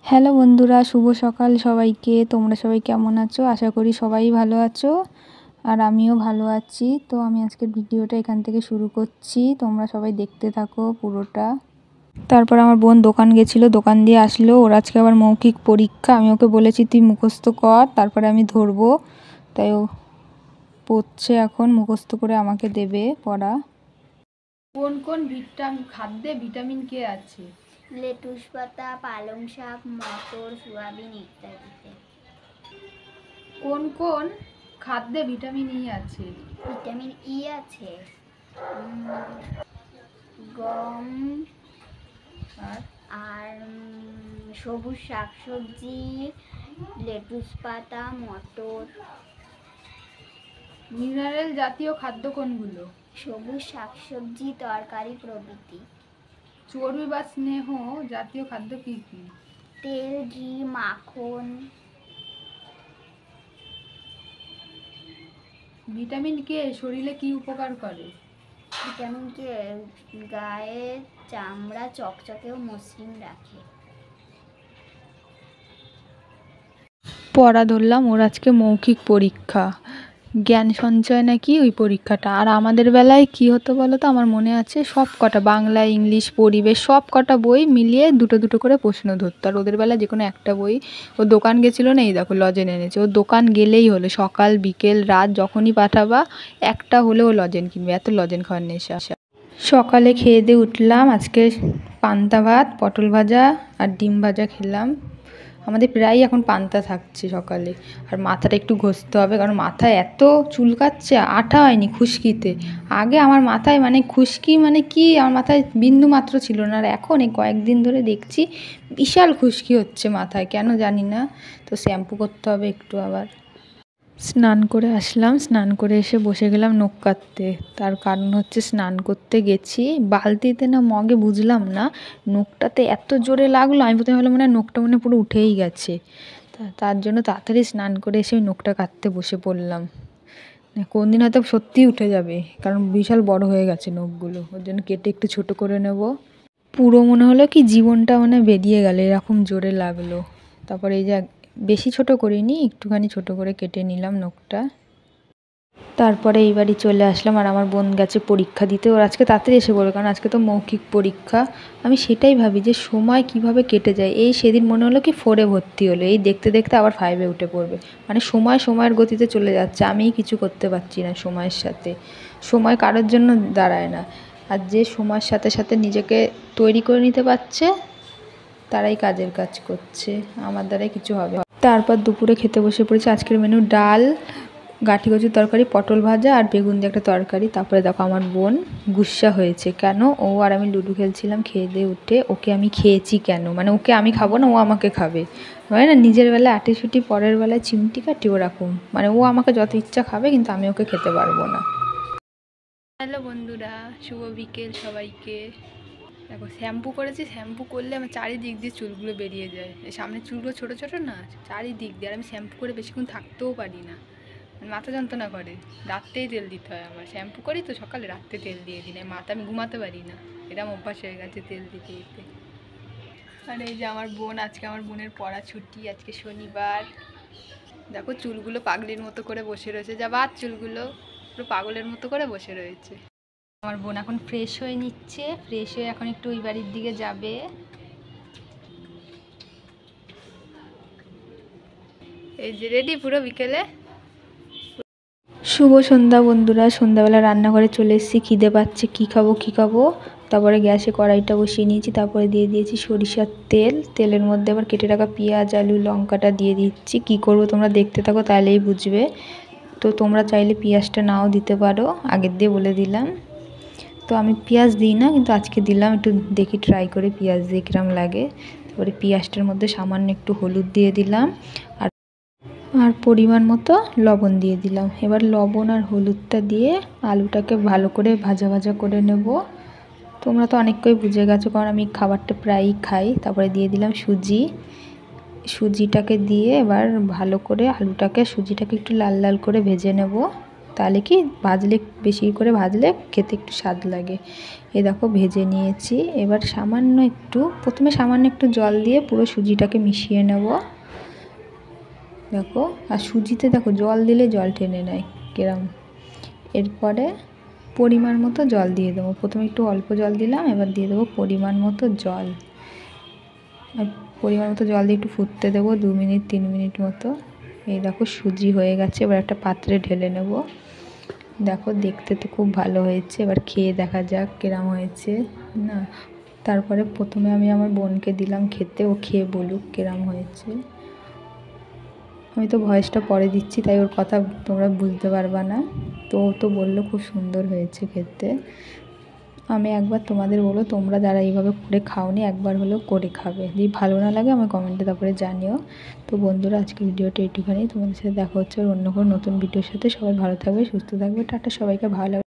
Hello বন্ধুরা, শুভ সকাল সবাইকে। তোমরা সবাই কেমন আছো? আশা করি সবাই ভালো আছো, আর আমিও ভালো আছি। তো আমি আজকের ভিডিওটা এখান থেকে শুরু করছি, তোমরা সবাই দেখতে থাকো পুরোটা। তারপর আমার বোন দোকান গেছিলো, দোকান দিয়ে আসলো। ওর আজকে আবার মৌখিক পরীক্ষা। আমি ওকে বলেছি তুই মুখস্থ কর, তারপরে আমি ধরবো। তাই ও পড়ছে এখন, মুখস্থ করে আমাকে দেবে পড়া। কোন কোন খাদ্যে ভিটামিন কে আছে? লেটুস পাতা, পালং শাক, মটর, সোয়াবিন ইত্যাদিতে। কোন কোন খাদ্যে ভিটামিন ই আছে? ভিটামিন ই আছে গম আর সবুজ শাকসবজি, লেটুস পাতা, মটর। মিনারেল জাতীয় খাদ্য কোনগুলো? সবুজ শাকসবজি, তরকারি প্রভৃতি। চর্বি বা স্নেহ জাতীয় খাদ্য কি কি? তেল, ঘি, মাখন। ভিটামিন কে শরীরে কি উপকার করে? ভিটামিন কে গায়ের চামড়া চকচকে ও মসৃণ রাখে। পড়া ধরলাম, ওর আজকে মৌখিক পরীক্ষা, জ্ঞান সঞ্চয় নাকি ওই পরীক্ষাটা। আর আমাদের বেলায় কি হতো বলো তো? আমার মনে আছে সব কটা বাংলা, ইংলিশ, পরিবেশ সব কটা বই মিলিয়ে দুটো দুটো করে প্রশ্ন ধরতো। আর ওদের বেলায় যে কোনো একটা বই। ও দোকান গেছিলো না, এই দেখো লজেন এনেছে। ও দোকান গেলেই হলো, সকাল বিকেল রাত যখনই পাঠাবা একটা হলেও লজেন কিনবে, এত লজেন খাওয়ার নেশা। সকালে খেয়ে দিয়ে উঠলাম, আজকে পান্তা ভাত, পটল ভাজা আর ডিম ভাজা খেলাম। আমাদের প্রায়ই এখন পান্তা থাকছে সকালে। আর মাথাটা একটু ঘষতে হবে, কারণ মাথায় এত চুলকাচ্ছে, আঠা হয়নি খুশকিতে। আগে আমার মাথায় মানে খুশকি মানে কি, আমার মাথায় বিন্দু মাত্র ছিল না, আর এখন এই কয়েকদিন ধরে দেখছি বিশাল খুশকি হচ্ছে মাথায়, কেন জানি না। তো শ্যাম্পু করতে হবে একটু আবার। স্নান করে আসলাম, স্নান করে এসে বসে গেলাম নখ কাটতে। তার কারণ হচ্ছে স্নান করতে গেছি বালতিতে না মগে বুঝলাম না, নখটাতে এত জোরে লাগলো, আমি প্রথমে ভাবলাম মনে হয় নখটা মনে পুরো উঠেই গেছে। তার জন্য তাড়াতাড়ি স্নান করে এসে ওই নখটা কাটতে বসে পড়লাম। কোন দিন হয়তো সত্যিই উঠে যাবে, কারণ বিশাল বড় হয়ে গেছে নখগুলো, ওর জন্য কেটে একটু ছোট করে নেব। পুরো মনে হলো কি জীবনটা মানে বেরিয়ে গেল, এরকম জোরে লাগলো। তারপর এই যে বেশি ছোট করিনি, একটুখানি ছোট করে কেটে নিলাম নখটা। তারপরে এই বাড়ি চলে আসলাম, আর আমার বোন গেছে পরীক্ষা দিতে। ওর আজকে তাড়াতাড়ি এসে পড়বে, কারণ আজকে তো মৌখিক পরীক্ষা। আমি সেটাই ভাবি যে সময় কিভাবে কেটে যায়। এই সেদিন মনে হলো কি 4-এ ভর্তি হলো, এই দেখতে দেখতে আবার 5-এ উঠে পড়বে। মানে সময়ের গতিতে চলে যাচ্ছে, আমিই কিছু করতে পারছি না সময়ের সাথে। সময় কারোর জন্য দাঁড়ায় না, আর যে সময়ের সাথে সাথে নিজেকে তৈরি করে নিতে পারছে তারাই কাজের কাজ করছে, আমার দ্বারাই কিছু হবে। তারপর দুপুরে খেতে বসে পড়েছি। আজকের মেনু ডাল, গাঁঠি কচুর তরকারি, পটল ভাজা আর বেগুন দিয়ে একটা তরকারি। তারপরে দেখো আমার বোন গুস্সা হয়েছে কেন, ও আর আমি লুডো খেলছিলাম, খেয়ে দিয়ে উঠে ওকে আমি খেয়েছি কেন, মানে ওকে আমি খাবো না, ও আমাকে খাবে। হয় না, নিজের বেলায় আটিসুটি, পরের বেলায় চিমটি কাটি, ওরকম। মানে ও আমাকে যত ইচ্ছা খাবে, কিন্তু আমি ওকে খেতে পারবো না। হ্যালো বন্ধুরা, শুভ বিকেল সবাইকে। দেখো শ্যাম্পু করেছি, শ্যাম্পু করলে আমার চারিদিক দিয়ে চুলগুলো বেরিয়ে যায়। এই সামনের চুলগুলো ছোটো ছোটো না, চারিদিক দিয়ে। আর আমি শ্যাম্পু করে বেশিক্ষণ থাকতেও পারি না, মাথা যন্ত্রণা করে। রাত্রেই তেল দিতে হয় আমার, শ্যাম্পু করি তো সকালে, রাত্রে তেল দিয়ে দিই না, মাথা আমি ঘুমাতে পারি না, এরকম অভ্যাস হয়ে গেছে তেল দিতে দিতে। আর এই যে আমার বোন, আজকে আমার বোনের পড়া ছুটি, আজকে শনিবার। দেখো চুলগুলো পাগলির মতো করে বসে রয়েছে, যা বাদ চুলগুলো পুরো পাগলের মতো করে বসে রয়েছে। আমার বোন এখন ফ্রেশ হয়ে নিচ্ছে, ফ্রেশ হয়ে এখন একটু ওই বাড়ির দিকে যাবে। এই যে রেডি পুরো বিকেলে। শুভ সন্ধ্যা বন্ধুরা, সন্ধ্যাবেলা রান্নাঘরে চলে এসেছি, খিদে পাচ্ছে, কী খাবো। তারপরে গ্যাসে কড়াইটা বসিয়ে নিয়েছি, তারপরে দিয়ে দিয়েছি সরিষার তেল। তেলের মধ্যে আবার কেটে রাখা পেঁয়াজ, আলু, লঙ্কাটা দিয়ে দিচ্ছি। কী করবো তোমরা দেখতে থাকো, তাহলেই বুঝবে। তো তোমরা চাইলে পেঁয়াজটা নাও দিতে পারো, আগের দিয়ে বলে দিলাম। তো আমি পেঁয়াজ দিই না, কিন্তু আজকে দিলাম, একটু দেখি ট্রাই করে পেঁয়াজ দিয়ে কিরম লাগে। তারপরে পেঁয়াজটার মধ্যে সামান্য একটু হলুদ দিয়ে দিলাম, আর পরিমাণ মতো লবণ দিয়ে দিলাম। এবার লবণ আর হলুদটা দিয়ে আলুটাকে ভালো করে ভাজা ভাজা করে নেব। তোমরা তো অনেকটাই বুঝে গেছো, কারণ আমি খাবারটা প্রায়ই খাই। তারপরে দিয়ে দিলাম সুজিটাকে দিয়ে এবার ভালো করে আলুটাকে, সুজিটাকে একটু লাল লাল করে ভেজে নেব। তাহলে কি ভাজলে, বেশি করে ভাজলে খেতে একটু স্বাদ লাগে। এই দেখো ভেজে নিয়েছি। এবার প্রথমে সামান্য একটু জল দিয়ে পুরো সুজিটাকে মিশিয়ে নেব। দেখো, আর সুজিতে দেখো জল দিলে জল টেনে নেয় কিরম। এরপরে পরিমাণ মতো জল দিয়ে দেবো। প্রথমে একটু অল্প জল দিলাম, এবার দিয়ে দেবো পরিমাণ মতো জল। আর পরিমাণ মতো জল দিয়ে একটু ফুটতে দেবো 2 মিনিট 3 মিনিট মতো। এই দেখো সুজি হয়ে গেছে। এবার একটা পাত্রে ঢেলে নেব। দেখো দেখতে তো খুব ভালো হয়েছে, এবার খেয়ে দেখা যাক কিরম হয়েছে না। তারপরে প্রথমে আমি আমার বোনকে দিলাম খেতে, ও খেয়ে বলুক কিরম হয়েছে। আমি তো ভয়েসটা পরে দিচ্ছি, তাই ওর কথা তোমরা বুঝতে পারবা না। তো ও তো বললো খুব সুন্দর হয়েছে খেতে। আমি একবার তোমাদের বলবো, তোমরা যারা এইভাবে করে খাওনি একবার হলেও করে খাবে। যদি ভালো না লাগে আমার কমেন্টে তারপরে জানিও। তো বন্ধুরা, আজকে ভিডিওটা এইটুখানি। তোমাদের সাথে দেখা হচ্ছে আর অন্য কোনো নতুন ভিডিওর সাথে। সবাই ভালো থাকবে, সুস্থ থাকবে। টাটা, সবাইকে ভালো লাগবে।